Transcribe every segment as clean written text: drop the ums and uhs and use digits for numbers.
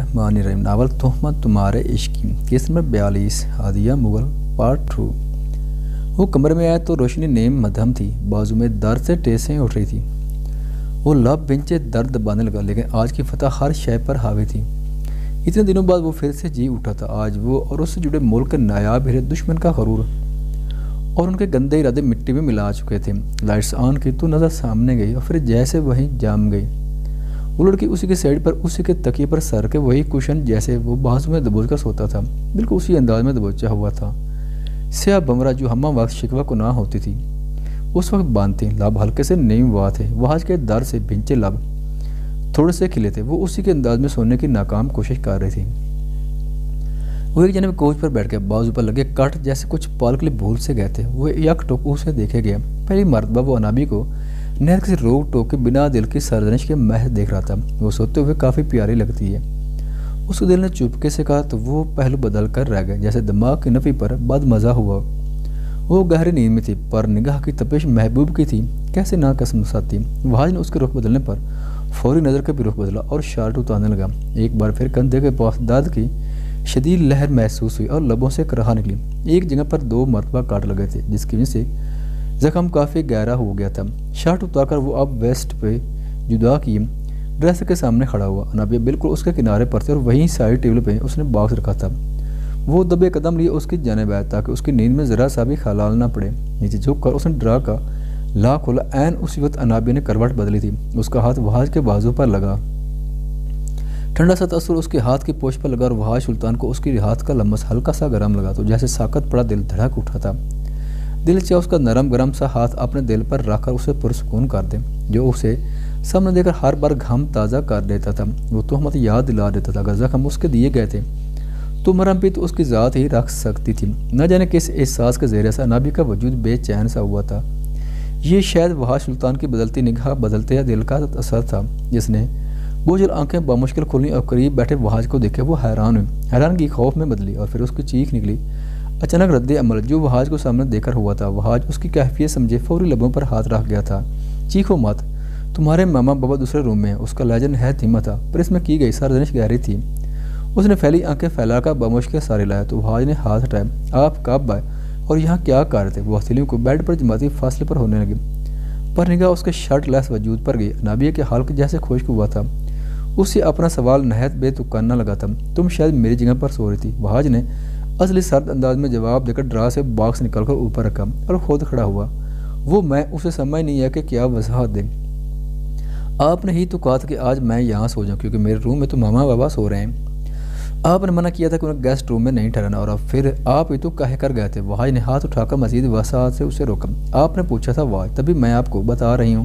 رحمان الرحیم ناول تہمت تمہارے عشق کی قسط نمبر 42 ہادیہ مغل پارٹ 2۔ وہ کمرے میں آیا تو روشنی نیم مدھم تھی، بازو میں درد سے ٹیسیں اٹھ رہی تھی۔ وہ لب بنچے درد دبانے لگا، لیکن آج کی فتح ہر شے پر حاوی تھی۔ اتنے دنوں بعد وہ پھر سے جی اٹھا تھا۔ آج وہ اور اس سے جڑے ملک کے نایاب ہرے دشمن کا غرور اور ان کے گندے ارادے مٹی میں ملا چکے تھے۔ لائٹس آن کی تو نظر سامنے گئی اور پھر جیسے وہیں جام گئی۔ وہ لڑکی اسی کے سائڈ پر اسی کے تکیے پر سر کے وہی کشن جیسے وہ بازو میں دبوچ کر سوتا تھا، بالکل اسی انداز میں دبوچا ہوا تھا۔ سیاہ بمرہ جو ہمہ وقت شکوہ کو نہ ہوتی تھی اس وقت باندھتی، لب ہلکے سے نیم ہوا تھے، وہاج کے در سے بھنچے لب تھوڑے سے کھلے تھے۔ وہ اسی کے انداز میں سونے کی ناکام کوشش کر رہی تھی۔ وہ ایک جانب کوچ پر بیٹھ گیا، بازو پر لگے کٹ جیسے کچھ پال کے لیے بھول سے گئے تھے۔ وہ یک ٹوک اسے دیکھے گیا۔ پہلی مرتبہ وہ انابی کو نہایت کسی روک ٹوک کے بنا دل کی سرزنش کے محض دیکھ رہا تھا۔ وہ سوتے ہوئے کافی پیاری لگتی ہے، اس کے دل نے چپکے سے کہا تو وہ پہلو بدل کر رہ گئے، جیسے دماغ کی نفی پر بد مزہ ہوا۔ وہ گہری نیند میں تھی، پر نگاہ کی تپش محبوب کی تھی، کیسے نہ قسم ساتھی۔ وہاج نے اس کے رخ بدلنے پر فوری نظر کا بھی رخ بدلا اور شارٹ اتارنے لگا۔ ایک بار پھر کندھے کے پاس درد کی شدید لہر محسوس ہوئی اور لبوں سے کرہا نکلی۔ ایک جگہ پر 2 مرتبہ کاٹ لگے تھے، جس کی وجہ سے زخم کافی گہرا ہو گیا تھا۔ شارٹ اتار کر وہ اب ویسٹ پہ جدا کیے ڈریسر کے سامنے کھڑا ہوا۔ انابیہ بالکل اس کے کنارے پر تھے اور وہیں سائڈ ٹیبل پہ اس نے باکس رکھا تھا۔ وہ دبے قدم لیے اس کی جانب آیا تاکہ اس کی نیند میں ذرا سا بھی خلال نہ پڑے۔ نیچے جھک کر اس نے ڈرا کا لاک کھولا۔ عین اسی وقت انابیہ نے کروٹ بدلی تھی۔ اس کا ہاتھ وہاج کے بازو پر لگا، ٹھنڈا سا تاثر اس کے ہاتھ کی پوچھ پر لگا اور وہاج سلطان کو اس کی ہاتھ کا لمس ہلکا سا گرم لگا تو جیسے ساکت پڑا دل دھڑک اٹھا تھا۔ دل چاہے اس کا نرم گرم سا ہاتھ اپنے دل پر رکھ کر اسے پرسکون کر دے، جو اسے سامنے دے کر ہر بار گھم تازہ کر دیتا تھا۔ وہ تہمت یاد دلا دیتا تھا، اگر زخم اس کے دیے گئے تھے تو مرہم بھی تو اس کی ذات ہی رکھ سکتی تھی۔ نہ جانے کس احساس کے زیر اثر انابیہ کا وجود بے چین سا ہوا تھا۔ یہ شاید وہاج سلطان کی بدلتی نگاہ، بدلتے دل کا اثر تھا، جس نے بوجھل آنکھیں بامشکل کھولیں اور قریب بیٹھے وہاج کو دیکھے وہ حیران ہوئی۔ حیرانگی خوف میں بدلی اور پھر اس کی چیخ نکلی۔ اچانک رد عمل جو وہاج کو سامنے دیکھ کر ہوا تھا، وہاج اس کی کیفیت سمجھے فوری لبوں پر ہاتھ رکھ گیا تھا۔ چیخو مت، تمہارے ماما بابا دوسرے روم میں ہیں۔ اس کا لہجہ نہایت دھیما تھا، پر اس میں کی گئی سرزنش گہری تھی۔ اس نے پھیلی آنکھیں پھیلا کر بامشکل سارے لایا تو وہاج نے ہاتھ ہٹائے۔ آپ کب آئے اور یہاں کیا کر رہے تھے؟ وہ ہتھیلیوں کو بیڈ پر جماتی فاصلے پر ہونے لگی، پر نگاہ اس کے شرٹ لیس وجود پر گئی۔ انابیہ کے حلق جیسے خشک ہوا تھا۔ اس سے اپنا سوال نہایت بے تکانہ لگا تھا۔ تم شاید میری جگہ پر سو رہی تھی، وہاج نے اصلی سرد انداز میں جواب دے کر ڈرا سے باکس نکال کر اوپر رکھا اور خود کھڑا ہوا۔ وہ میں اسے سمجھ نہیں ہے کہ کیا وضاحت دیں۔ آپ نے ہی تو کہا تھا کہ آج میں یہاں سو جاؤں کیونکہ میرے روم میں تو ماما بابا سو رہے ہیں۔ آپ نے منع کیا تھا کہ انہیں گیسٹ روم میں نہیں ٹھہرانا اور اب پھر آپ ہی تو کہہ کر گئے تھے۔ وہاج نے ہاتھ اٹھا کر مزید وسعت سے اسے روکا۔ آپ نے پوچھا تھا وہاج، تبھی میں آپ کو بتا رہی ہوں۔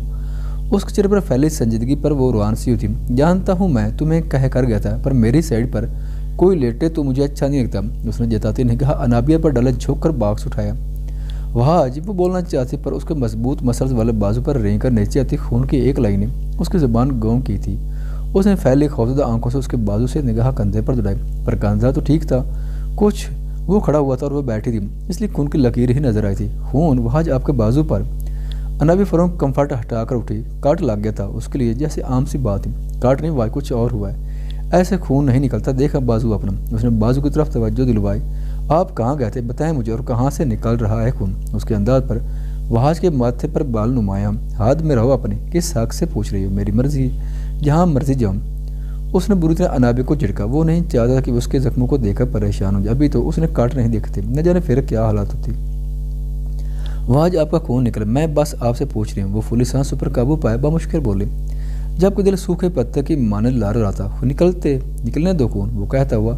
اس کے چہرے پر پھیلی سنجیدگی پر وہ روان سی ہوئی تھی۔ جانتا ہوں میں تمہیں کہہ کر گیا تھا، پر میری سائڈ پر کوئی لیٹے تو مجھے اچھا نہیں لگتا۔ اس نے جتاتی نگاہ انابیہ پر ڈالے، جھک کر باکس اٹھایا۔ وہاج وہ بولنا چاہتی پر اس کے مضبوط مسلز والے بازو پر رینگ کر نیچے آتی خون کی ایک لائی نے اس کی زبان گم کی تھی۔ اس نے پھیلی خوفزدہ آنکھوں سے اس کے بازو سے نگاہ کندھے پر دڑائی، پر کندھا تو ٹھیک تھا، کچھ وہ کھڑا ہوا تھا اور وہ بیٹھی تھی، اس لیے خون کی لکیر ہی نظر آئی تھی۔ خون وہاج آپ کے بازو پر؟ انابیہ فوراً کمفرٹ ہٹا کر اٹھی۔ کاٹ لگ گیا تھا اس کے لیے، جیسے عام سی بات تھی۔ کاٹ نہیں، وہاج کچھ اور ہوا ہے، ایسے خون نہیں نکلتا، دیکھا بازو اپنا۔ اس نے بازو کی طرف توجہ دلوائی۔ آپ کہاں گئے تھے بتائیں مجھے، اور کہاں سے نکل رہا ہے خون؟ اس کے انداز پر وہاج کے ماتھے پر بال نمایاں۔ ہاتھ میں رہو اپنے، کس حق سے پوچھ رہی ہو؟ میری مرضی، جہاں مرضی جاؤں۔ اس نے بری طرح انابیہ کو جھڑکا۔ وہ نہیں چاہتا تھا کہ اس کے زخموں کو دیکھ کر پریشان ہو جائے، ابھی تو اس نے کاٹ نہیں دیکھتے، نہ جانے پھر کیا حالات ہوتی۔ وہاج آپ کا خون نکلا، میں بس آپ سے پوچھ رہی ہوں۔ وہ فولی سانس پر قابو پائے بامشکل بولے، جب کہ دل سوکھے پتے کی مانند لڑ رہا تھا۔ نکلنے دو خون، وہ کہتا ہوا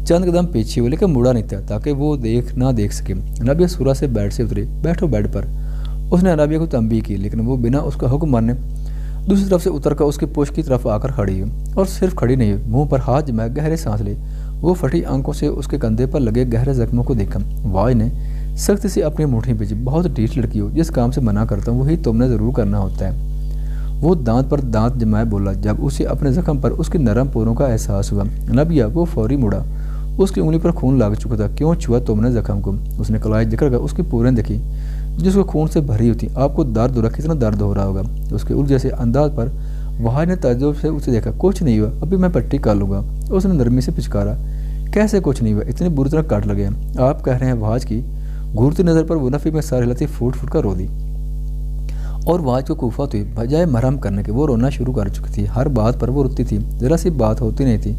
چند قدم پیچھے ہوئے، لیکن مڑا نہیں تھا تاکہ وہ نہ دیکھ سکے۔ انابیہ سورا سے بیڈ سے اتری۔ بیٹھو بیڈ پر، اس نے انابیہ کو تنبیہ کی، لیکن وہ بنا اس کا حکم ماننے دوسری طرف سے اتر کر اس کی پوچھ کی طرف آ کر کھڑی ہوئی، اور صرف کھڑی نہیں ہوئی، منہ پر ہاتھ جمائے گہرے سانس لی۔ وہ پھٹی آنکھوں سے اس کے کندھے پر لگے گہرے زخموں کو دیکھا۔ وہاج نے سختی سے اپنی مٹھی بھیجی۔ بہت ڈھیٹ لڑکی ہو، جس کام سے منع کرتا ہوں وہی تم نے ضرور کرنا ہوتا ہے۔ وہ دانت پر دانت جمائے بولا جب اسے اپنے زخم پر اس کی نرم پوروں کا احساس ہوا۔ انابیہ وہ فوری مڑا، اس کی انگلی پر خون لگ چکا تھا۔ کیوں چھوا تم نے زخم کو؟ اس نے کلائی جکڑ کر اس کی پوریں دیکھی جس کو خون سے بھری ہوتی۔ آپ کو درد ہو رہا، کتنا درد ہو رہا ہوگا؟ اس کے الجھے سے انداز پر وہاج نے تعجب سے اسے دیکھا۔ کچھ نہیں ہوا، ابھی میں پٹی کر لوں گا۔ اس نے نرمی سے پچکارا، کیسے کچھ نہیں ہوا، اتنی بری طرح کاٹ لگے ہیں، آپ کہہ رہے ہیں؟ وحاج کی گھورتی نظر پر منفی میں ساری ہلتی پھوٹ پھوٹ کر رو دی، اور وحاج کو کوفت ہوئی، بجائے مرہم کرنے کے وہ رونا شروع کر چکی تھی۔ ہر بات پر وہ روتی تھی، ذرا سی بات ہوتی نہیں تھی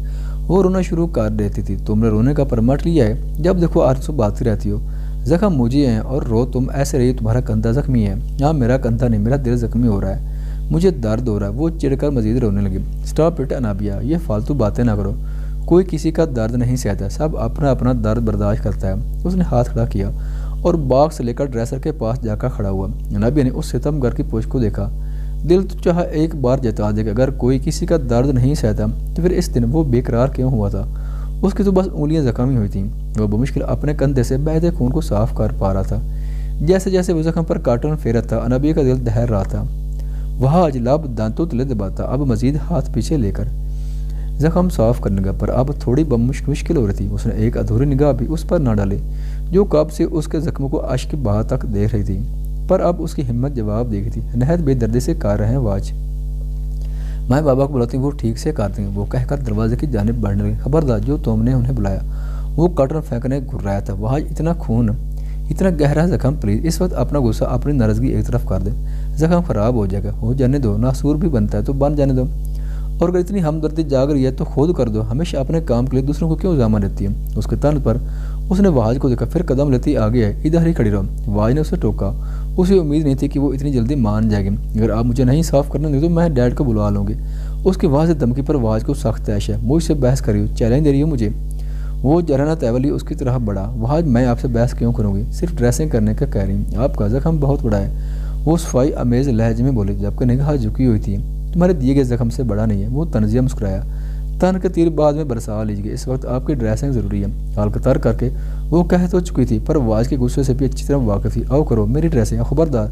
وہ رونا شروع کر دیتی تھی۔ تم نے رونے کا پرمٹ لیا ہے، جب دیکھو آرزو باتی رہتی ہو، زخم مجھے ہیں اور رو تم ایسے رہی، تمہارا کندھا زخمی ہے۔ ہاں میرا کندھا نہیں، میرا دل زخمی ہو رہا ہے، مجھے درد ہو رہا ہے۔ وہ چڑھ کر مزید رونے لگی۔ اسٹاپ اٹ انابیہ، یہ فالتو باتیں نہ کرو، کوئی کسی کا درد نہیں سہتا، سب اپنا اپنا درد برداشت کرتا ہے۔ اس نے ہاتھ کھڑا کیا اور باکس لے کر ڈریسر کے پاس جا کر کھڑا ہوا۔ انابیہ نے اس ستم گر کی پوچھ کو دیکھا۔ دل تو چاہا ایک بار جتا دے کہ اگر کوئی کسی کا درد نہیں سہتا تو پھر اس دن وہ بے قرار کیوں ہوا تھا؟ اس کی تو بس انگلیاں زخمی ہوئی تھیں، وہ بمشکل اپنے کندھے سے بہتے خون کو صاف کر پا رہا تھا۔ جیسے جیسے وہ زخم پر کاٹن پھیرت تھا، انابیہ کا دل دہر رہا تھا۔ وحاج لب دانتوں تلے دباتا، اب مزید ہاتھ پیچھے لے کر زخم صاف کرنے لگا، پر اب تھوڑی مشکل ہو رہی تھی۔ اس نے ایک ادھوری نگاہ بھی اس پر نہ ڈالی جو کب سے اس کے زخموں کو اشک بہا تک دیکھ رہی تھی، پر اب اس کی ہمت جواب دے گئی تھی۔ نہایت بے دردی سے کر رہے ہیں واج، میں بابا کو بلاتی ہوں، وہ ٹھیک سے کرتے ہیں، وہ کہہ کر دروازے کی جانب بڑھنے لگی۔ خبردار، جو تم نے انہیں بلایا، وہ کاٹن پھینکنے گھرایا تھا۔ وحاج اتنا خون، اتنا گہرا زخم، پلیز اس وقت اپنا غصہ اپنی ناراضگی ایک طرف کر دے، زخم خراب ہو جائے گا، ہو جانے دو، ناسور بھی بنتا ہے تو بن جانے دو، اور اگر اتنی ہمدردی جاگ رہی ہے تو خود کر دو، ہمیشہ اپنے کام کے لیے دوسروں کو کیوں الزام دیتی ہے؟ اس کے تن پر اس نے وحاج کو دیکھا، پھر قدم لیتی آگے آئے، ادھر ہی کھڑی رہو۔ وحاج نے اسے ٹوکا، اسے امید نہیں تھی کہ وہ اتنی جلدی مان جائے گی۔ اگر آپ مجھے نہیں صاف کرنے دیں تو میں ڈیڈ کو بلا لوں گی۔ اس کی واضح دھمکی پر وحاج کو سخت طیش ہے، مجھ سے بحث کر رہی ہو، چیلنج دے رہی ہو مجھے؟ وہ جرانہ تیولی اس کی طرح بڑھا۔ وحاج میں آپ سے بحث کیوں کروں گی، صرف ڈریسنگ کرنے کا کہہ رہی ہوں، آپ کا زخم بہت بڑا ہے، وہ صفائی امیز لہجے میں بولی جبکہ نگاہ جھکی ہوئی تھی۔ تمہارے دیے گئے زخم سے بڑا نہیں ہے، وہ طنزیہ مسکرایا۔ تن کے تیر بعد میں برسا لیجیے، اس وقت آپ کی ڈریسنگ ضروری ہے، حلقتر کر کے وہ کہہ تو چکی تھی، پر وحاج کے غصے سے بھی اچھی طرح واقف تھی۔ آؤ کرو میری ڈریسنگ، خبردار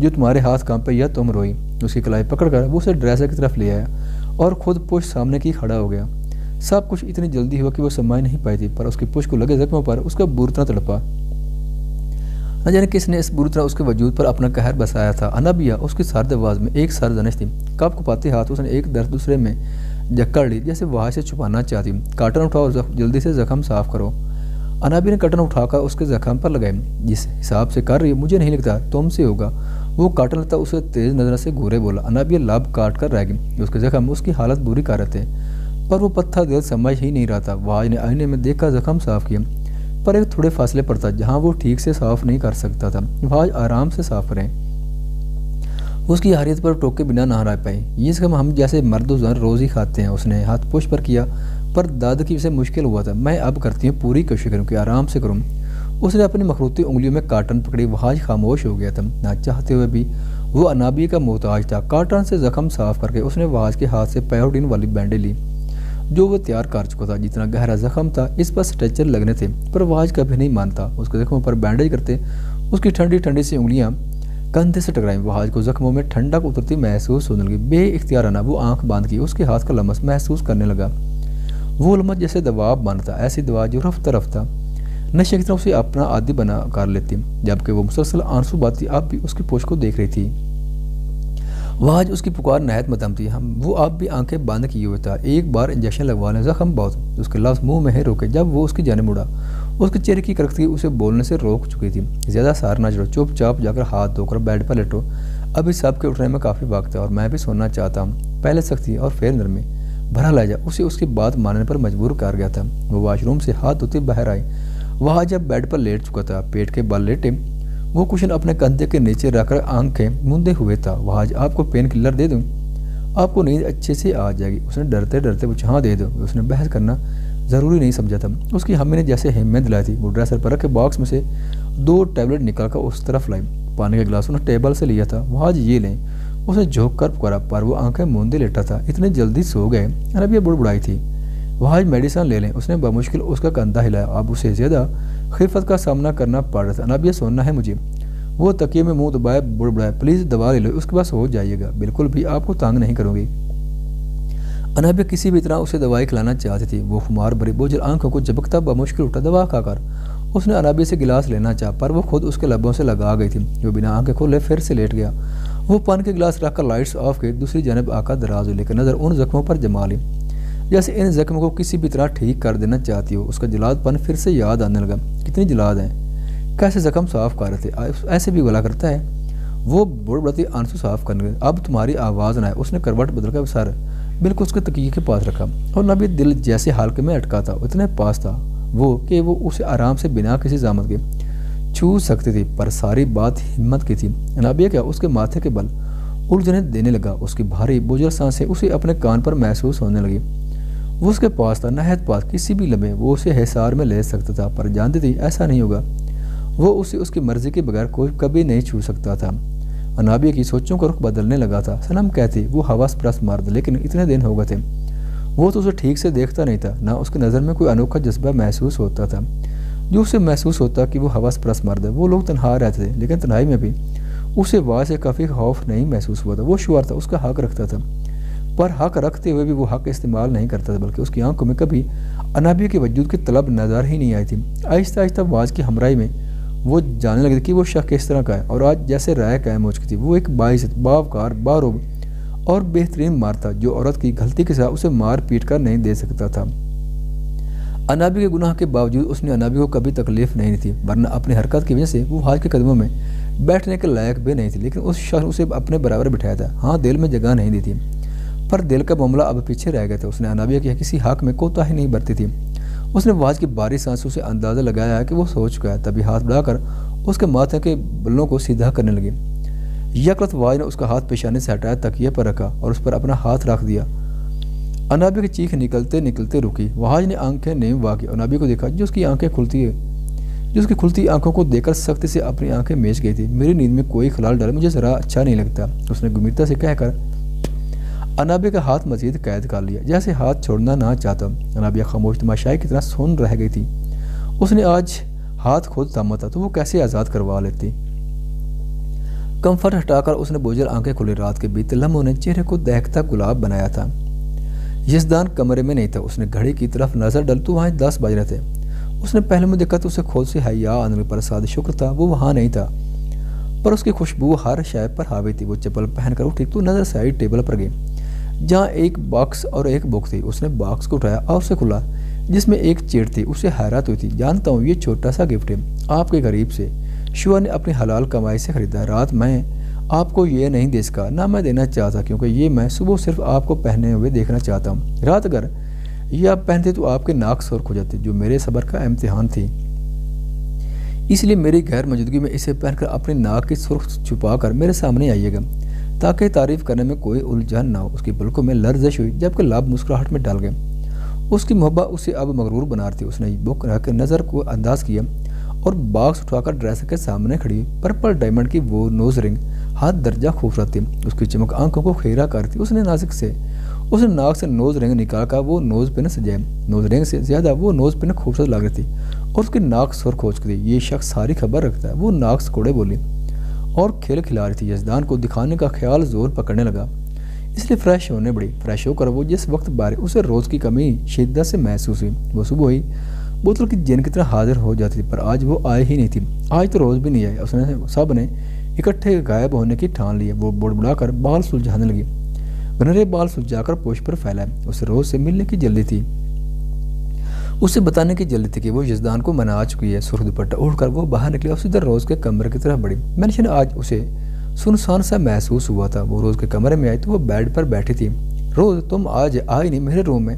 جو تمہارے ہاتھ کانپے یا تم روئی۔ اس کی کلائی پکڑ کر وہ اسے ڈریسر کی طرف لے آیا اور خود پشت سامنے کی کھڑا ہو گیا۔ سب کچھ اتنی جلدی ہوا کہ وہ سمجھ نہیں پائی تھی، پر اس کی پشت کو لگے زخموں پر اس کا بری طرح تڑپا۔ نہ جانے کس نے اس بری طرح اس کے وجود پر اپنا قہر بسایا تھا۔ انابیہ اس کی سرد آواز میں ایک سرزنش تھی، کپ کو پاتے ہاتھ اس نے ایک درد دوسرے میں جکڑ لی جیسے وحاج سے چھپانا چاہتی۔ کاٹن اٹھاؤ اور جلدی سے زخم صاف کرو۔ انابیہ نے کاٹن اٹھا کر اس کے زخم پر لگائے۔ جس حساب سے کر رہی ہے مجھے نہیں لگتا تم سے ہوگا۔ وہ کاٹن لیتا اسے تیز نظر سے گورے بولا۔ انابیہ لب کاٹ کر رہ گئی، اس کے زخم اس کی حالت بری کر رہے تھے، پر وہ پتھر دل سمجھ ہی نہیں رہا تھا۔ وحاج نے آئینے میں دیکھا زخم صاف کیا، پر ایک تھوڑے فاصلے پر تھا جہاں وہ ٹھیک سے صاف نہیں کر سکتا تھا۔ وحاج آرام سے صاف کریں، اس کی حاریت پر ٹوکے بنا نہ رہ پائی۔ یہ زخم ہم جیسے مرد و زن روز ہی کھاتے ہیں۔ اس نے ہاتھ پوچھ پر کیا، پر داد کی وجہ سے مشکل ہوا تھا۔ میں اب کرتی ہوں، پوری کوشش کروں کہ آرام سے کروں۔ اس نے اپنی مخروطی انگلیوں میں کاٹن پکڑی۔ وحاج خاموش ہو گیا تھا، نہ چاہتے ہوئے بھی وہ انابیہ کا محتاج تھا۔ کاٹن سے زخم صاف کر کے اس نے وحاج کے ہاتھ سے پیوڈین والی بینڈیں لی جو وہ تیار کر چکا تھا۔ جتنا گہرا زخم تھا اس پر سٹریچر لگنے تھے، پر وحاج کبھی نہیں مانتا۔ اس کے زخموں پر بینڈیج کرتے اس کی ٹھنڈی ٹھنڈی سی انگلیاں کندھے سے ٹکرائیں۔ وحاج کو زخموں میں ٹھنڈک اترتی محسوس ہونے لگی۔ بے اختیارانہ وہ آنکھ باندھ کی اس کے ہاتھ کا لمس محسوس کرنے لگا۔ وہ لمس جیسے دوا بنتا، ایسی دوا جو رفتہ رفتہ نشے کی طرف اسے اپنا عادی بنا کر لیتی، جبکہ وہ مسلسل آنسو باتی اب بھی اس کی پوچھ کو دیکھ رہی تھی۔ وحاج اس کی پکار نہایت مدھم تھی، وہ اب بھی آنکھیں بند کیے ہوئے تھا۔ ایک بار انجیکشن لگوا لیں، زخم بہت۔ اس کے لفظ منہ میں ہی روکے جب وہ اس کی جانب مڑا۔ اس کے چہرے کی کرختگی اسے بولنے سے روک چکی تھی۔ زیادہ سار نہ چڑھو، چپ چاپ جا کر ہاتھ دھو کر بیڈ پر لیٹو، ابھی سب کے اٹھنے میں کافی وقت ہے اور میں بھی سونا چاہتا ہوں۔ پہلے سختی اور پھر نرمی بھرا لہجہ اسے اس کی بات ماننے پر مجبور کر گیا تھا۔ وہ واش روم سے ہاتھ دھوتے باہر آئی۔ وحاج جب بیڈ پر لیٹ چکا تھا، پیٹ کے بل لیٹے وہ کشن اپنے کندھے کے نیچے رکھ کر آنکھیں موندے ہوئے تھا۔ وحاج آپ کو پین کلر دے دوں؟ آپ کو نیند اچھے سے آ جائے گی، اس نے ڈرتے ڈرتے پوچھا۔ ہاں دے دو، اس نے بحث کرنا ضروری نہیں سمجھا تھا۔ اس کی ہمیں نے جیسے ہمت دلائی تھی۔ وہ ڈریسر پر رکھے باکس میں سے 2 ٹیبلٹ نکال کر اس طرف لائی۔ پانی کا گلاس انہوں نے ٹیبل سے لیا تھا۔ وحاج یہ لیں، اس نے جھک کر پکارا، پر وہ آنکھیں موندے لیٹا تھا۔ اتنے جلدی سو گئے؟ انابیہ بڑبڑائی تھی۔ وحاج میڈیسن لے لیں، اس نے بمشکل اس کا کندھا ہلایا۔ اب اسے زیادہ خفت کا سامنا کرنا پڑ رہا تھا۔ انابیہ سونا ہے مجھے، وہ تکیے میں منہ دبائے بڑبڑائے، پلیز دوا لے لو، اس کے پاس ہو جائیے گا، بالکل بھی آپ کو تانگ نہیں کروں گی۔ انابیہ کسی بھی طرح اسے دوائی کھلانا چاہتی تھی۔ وہ خمار بھری بوجھل آنکھوں کو جھپکتا بمشکل اٹھا، دوا کھا کر اس نے انابیہ سے گلاس لینا چاہا، پر وہ خود اس کے لبوں سے لگا گئی تھی۔ وہ بنا آنکھیں کھولے پھر سے لیٹ گیا۔ وہ پانی کے گلاس رکھ کر لائٹس آف کے دوسری جانب آ کر دراز ہوئی، لیکن نظر ان زخموں پر جما لی۔ جیسے ان زخم کو کسی بھی طرح ٹھیک کر دینا چاہتی ہو۔ اس کا جلاد پن پھر سے یاد آنے لگا۔ کتنی جلاد ہیں، کیسے زخم صاف کر رہے تھے، ایسے بھی گلا کرتا ہے۔ وہ بڑھ بڑھتی آنسو صاف کرنے لگے۔ اب تمہاری آواز نہ ہے۔ اس نے کروٹ بدل کر سر بالکل اس کے تکیے کے پاس رکھا اور نبی دل جیسے حلقے میں اٹکا تھا، اتنے پاس تھا وہ کہ وہ اسے آرام سے بنا کسی زحمت کے چھو سکتی تھی، پر ساری بات ہمت کی تھی۔ نابیہ کیا اس کے ماتھے کے بل الجھنیں دینے لگا۔ اس کی بھاری بوجھل سانسیں اسے اپنے کان پر محسوس ہونے لگی۔ وہ اس کے پاس تھا، نہایت پاس، کسی بھی لمحے وہ اسے حصار میں لے سکتا تھا، پر جانتی تھی ایسا نہیں ہوگا۔ وہ اسے اس کی مرضی کے بغیر کوئی کبھی نہیں چھو سکتا تھا۔ انابیہ کی سوچوں کا رخ بدلنے لگا تھا۔ سنم کہتی وہ حواس پرست مرد، لیکن اتنے دن ہو گئے تھے وہ تو اسے ٹھیک سے دیکھتا نہیں تھا، نہ اس کی نظر میں کوئی انوکھا جذبہ محسوس ہوتا تھا جو اسے محسوس ہوتا کہ وہ حواس پرست مرد ہے۔ وہ لوگ تنہا رہتے تھے، لیکن تنہائی میں بھی اسے واضح سے کافی خوف نہیں محسوس ہوا تھا۔ وہ شعور تھا، اس کا حق رکھتا تھا، پر حق رکھتے ہوئے بھی وہ حق استعمال نہیں کرتا تھا، بلکہ اس کی آنکھوں میں کبھی انابیہ کے وجود کی طلب نظر ہی نہیں آئی تھی۔ آہستہ آہستہ آواز کی ہمراہی میں وہ جاننے لگی کہ وہ شخص کس طرح کا ہے، اور آج جیسے رائے قائم ہو چکی تھی۔ وہ ایک باعزت، باوقار، باروب اور بہترین مرد تھا جو عورت کی غلطی کے ساتھ اسے مار پیٹ کر نہیں دے سکتا تھا۔ انابیہ کے گناہ کے باوجود اس نے انابیہ کو کبھی تکلیف نہیں دی تھی، ورنہ اپنی حرکت کی وجہ سے وہ حاج کے قدموں میں بیٹھنے کے لائق بھی نہیں تھی، لیکن اس شخص اسے اپنے برابر بٹھایا تھا۔ ہاں، دل میں جگہ نہیں دی تھی، پر دل کا معاملہ اب پیچھے رہ گیا تھا۔ اس نے انابیہ کے کسی حق میں کوتاہی نہیں برتی تھی۔ اس نے واج کی باری سانسوں سے اندازہ لگایا کہ وہ سو چکا ہے، تبھی ہاتھ بڑھا کر اس کے ماتھے کے بلوں کو سیدھا کرنے لگی۔ یکلت واج نے اس کا ہاتھ پیشانی سے ہٹایا، تکیے پر رکھا اور اس پر اپنا ہاتھ رکھ دیا۔ انابیہ کی چیخ نکلتے نکلتے رکی۔ واج نے آنکھیں نیم وا کی۔ انابیہ کو دیکھا جو اس کی کھلتی آنکھوں کو دیکھ کر سختی سے اپنی آنکھیں میچ گئی تھی۔ میری نیند میں کوئی خلال ڈالے مجھے ذرا اچھا نہیں لگتا، اس نے گمبھیرتا سے کہہ کر انابیہ کا ہاتھ مزید قید کر لیا، جیسے ہاتھ چھوڑنا نہ چاہتا۔ انابیہ خاموش تماشائی کی طرح سن رہ گئی تھی۔ اس نے آج ہاتھ خود تھاما تھا تو وہ کیسے آزاد کروا لیتی۔ کمفرٹ ہٹا کر اس نے بوجھل آنکھیں کھولی۔ رات کے بیتے لمحوں نے چہرے کو دہکتا گلاب بنایا تھا۔ یزدان کمرے میں نہیں تھا۔ اس نے گھڑی کی طرف نظر ڈال تو وہاں 10 بج رہے تھے۔ اس نے پہلے میں دیکھا تو اسے خود سے حیا آنے لگی، پر ساتھ شکر تھا وہ وہاں نہیں تھا، پر اس کی خوشبو ہر شے پر حاوی تھی۔ وہ چپل پہن کر اٹھی تو نظر سے آئی ٹیبل پر گئی جہاں ایک باکس اور ایک بک تھی۔ اس نے باکس کو اٹھایا اور اسے کھولا، جس میں ایک چیٹ تھی۔ اسے حیرت ہوئی تھی۔ جانتا ہوں یہ چھوٹا سا گفٹ ہے، آپ کے غریب سے شوہر نے اپنی حلال کمائی سے خریدا۔ رات میں آپ کو یہ نہیں دے سکا، نہ میں دینا چاہتا، کیونکہ یہ میں صبح صرف آپ کو پہنے ہوئے دیکھنا چاہتا ہوں۔ رات اگر یہ آپ پہنتے تو آپ کے ناک سرخ ہو جاتے، جو میرے صبر کا امتحان تھی۔ اس لیے میری غیر موجودگی میں اسے پہن کر اپنی ناک کی سرخ چھپا کر میرے سامنے آئیے گا، تاکہ تعریف کرنے میں کوئی الجھن نہ ہو۔ اس کی پلکوں میں لرزش ہوئی، جبکہ لب مسکراہٹ میں ڈال گئے۔ اس کی محبت اسے اب مغرور بنا رہی تھی۔ اس نے بک رکھ کر نظر کو انداز کیا اور باکس اٹھا کر ڈریسر کے سامنے کھڑی۔ پرپل ڈائمنڈ کی وہ نوز رنگ ہاتھ درجہ خوبصورت تھی، اس کی چمک آنکھوں کو خیرہ کرتی تھی۔ اس نے ناک سے نوز رنگ نکال کر وہ نوز پن سجائے۔ نوز رنگ سے زیادہ وہ نوز پن خوبصورت لگ رہی تھی اور اس کی ناک سرخ ہو چکی تھی۔ یہ شخص ساری خبر رکھتا ہے، وہ ناک سے کوڑے بولی اور کھیل کھلا رہی تھی۔ یزدان کو دکھانے کا خیال زور پکڑنے لگا، اس لیے فریش ہونے بڑی۔ فریش ہو کر وہ جس وقت باہر اسے روز کی کمی شدت سے محسوس ہوئی۔ وہ صبح ہوئی بوتل کی جن کی طرح حاضر ہو جاتی تھی، پر آج وہ آئے ہی نہیں تھی۔ آج تو روز بھی نہیں آئے۔ اس نے سب نے اکٹھے غائب ہونے کی ٹھان لی۔ وہ بڑبڑا کر بال سلجھانے لگی، گنہرے بال سلجھا کر پوش پر پھیلائے۔ اسے روز سے ملنے کی جلدی تھی، اسے بتانے کی جلدی تھی کہ وہ یزدان کو منا چکی ہے۔ سرخ دوپٹہ اوڑھ کر وہ باہر نکلی اور سیدھا روز کے کمرے کی طرف بڑھی۔ منشن آج اسے سنسان سا محسوس ہوا تھا۔ وہ روز کے کمرے میں آئی تو وہ بیڈ پر بیٹھی تھی۔ روز تم آج آئی نہیں میرے روم میں،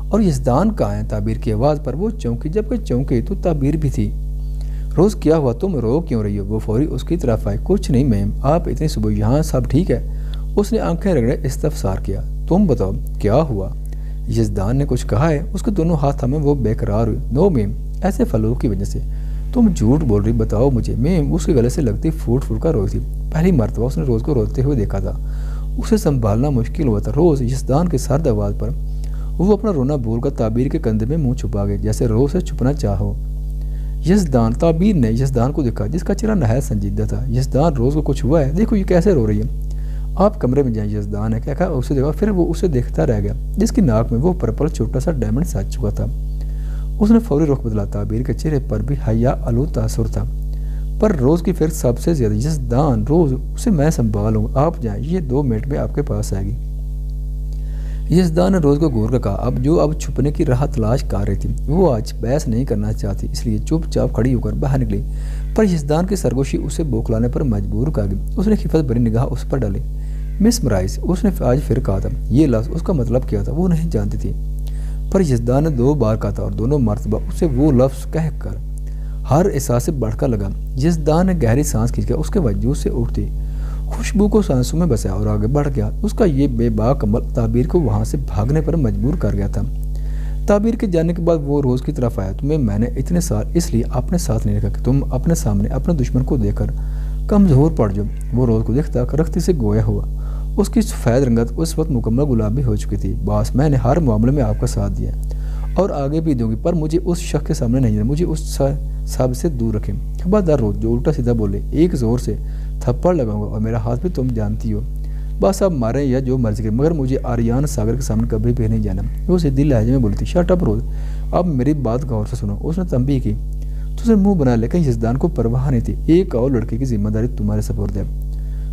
اور یزدان کہاں ہے؟ تعبیر کی آواز پر وہ چونکی، جبکہ چونکی تو تعبیر بھی تھی۔ روز کیا ہوا؟ تم رو کیوں رہی ہو؟ وہ فوری اس کی طرف آئی۔ کچھ نہیں میم، آپ اتنی صبح یہاں، سب ٹھیک ہے؟ اس نے آنکھیں رگڑے استفسار کیا۔ تم بتاؤ کیا ہوا؟ یزدان نے کچھ کہا ہے؟ اس کے دونوں ہاتھ تھامے وہ بے قرار ہوئی۔ نو میم، ایسے فلوق کی وجہ سے تم جھوٹ بول رہی، بتاؤ مجھے۔ میم اس کے گلے سے لگتی پھوٹ پھوٹ کر روئی تھی۔ پہلی مرتبہ اس نے روز کو روتے ہوئے دیکھا تھا، اسے سنبھالنا مشکل ہوا تھا۔ روز یزدان کی سرد آواز پر وہ اپنا رونا بھول کر تعبیر کے کندھے میں منہ چھپا گئے، جیسے روز سے چھپنا چاہو۔ یزدان، تعبیر نے یزدان کو دیکھا جس کا چہرہ نہایت سنجیدہ تھا۔ یزدان، روز کو کچھ ہوا ہے؟ دیکھو یہ کیسے رو رہی ہے۔ آپ کمرے میں جائیں، یزدان نے کہا۔ اسے دیکھا، پھر وہ اسے دیکھتا رہ گیا جس کی ناک میں وہ پرپل چھوٹا سا ڈائمنڈ سج چکا تھا۔ اس نے فوری رخ بدلا۔ تعبیر کے چہرے پر بھی حیا آلود تاثر تھا، پر روز کی فکر سب سے زیادہ۔ یزدان، روز اسے میں سنبھالوں گا، آپ جائیں، یہ 2 منٹ میں آپ کے پاس آئے گی۔ یزدان نے روز کو گور کا کہا اب چھپنے کی راہ تلاش کر رہی تھی، وہ آج بحث نہیں کرنا چاہتی، اس لیے چپ چاپ کھڑی ہو کر باہر نکلی، پر یزدان کی سرگوشی اسے بوکلانے پر مجبور کر گئی۔ اس نے خفت بھری نگاہ اس پر ڈالی۔ مس مرائز، اس نے آج پھر کہا تھا۔ یہ لفظ اس کا مطلب کیا تھا وہ نہیں جانتی تھی، پر یزدان نے 2 بار کہا تھا اور دونوں مرتبہ اسے وہ لفظ کہہ کر ہر احساس سے بڑھ کر لگا۔ یزدان نے گہری سانس کھینچ کر اس کے وجود سے اٹھتی خوشبو کو سانسوں میں بسایا اور آگے بڑھ گیا۔ اس کا یہ بے باک عمل تعبیر کو وہاں سے بھاگنے پر مجبور کر گیا تھا۔ تعبیر کے جانے کے بعد وہ روز کی طرف آیا۔ تمہیں میں نے اتنے سال اس لیے اپنے ساتھ نہیں رکھا کہ تم اپنے سامنے اپنے دشمن کو دیکھ کر کمزور پڑ جاؤ۔ وہ روز کو دیکھتا رختی سے گویا ہوا۔ اس کی سفید رنگت اس وقت مکمل گلابی ہو چکی تھی۔ باس، میں نے ہر معاملے میں آپ کا ساتھ دیا اور آگے بھی دوں گی، پر مجھے اس شخص کے سامنے نہیں جانا، مجھے اس سب سے دور رکھیں۔ خبردار روز، جو الٹا سیدھا بولے ایک زور سے تھپڑ لگاؤں گا اور میرا ہاتھ بھی تم جانتی ہو۔ بس اب ماریں یا جو مرضی کریں، مگر مجھے آریان ساگر کے سامنے کبھی بھی نہیں جانا۔ وہ سیدھی لہجے میں بولی تھی۔ شٹ اپ روز، اب میری بات غور سے سنو، اس نے تنبیہ کی۔ تو اسے منہ بنا، لیکن یزدان کو پرواہ نہیں تھی۔ ایک اور لڑکی کی ذمہ داری تمہارے سپرد ہے،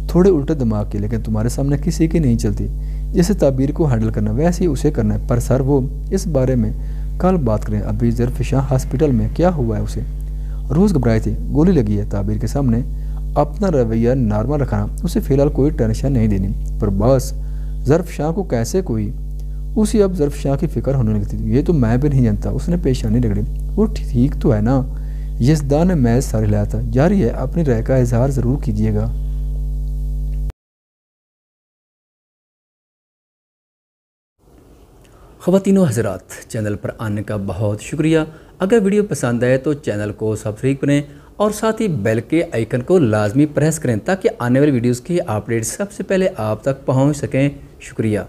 تھوڑے الٹے دماغ کی، لیکن تمہارے سامنے کسی کی نہیں چلتی۔ جیسے تعبیر کو ہینڈل کرنا ویسے ہی اسے کرنا ہے، پر سر وہ اس بارے میں کل بات کریں۔ ابھی ظرفشاہ ہاسپٹل میں کیا ہوا ہے اسے؟ روز گھبرائی تھی۔ گولی لگی ہے۔ تعبیر کے سامنے اپنا رویہ نارمل رکھنا، اسے فی الحال کوئی ٹینشن نہیں دینی۔ پر بس ظرفشاہ کو کیسے کوئی اسی اب ظرفشاہ کی فکر ہونے لگتی تھی۔ یہ تو میں بھی نہیں جانتا۔ اس نے پیشانی رگڑی۔ وہ ٹھیک تو ہے نا؟ یزدان نے محض سر ہلایا تھا۔ جاری ہے، اپنی رائے کا اظہار ضرور کیجیے گا۔ خواتین و حضرات، چینل پر آنے کا بہت شکریہ۔ اگر ویڈیو پسند آئے تو چینل کو سبسکرائب کریں اور ساتھ ہی بیل کے آئیکن کو لازمی پریس کریں تاکہ آنے والی ویڈیوز کی اپڈیٹ سب سے پہلے آپ تک پہنچ سکیں۔ شکریہ۔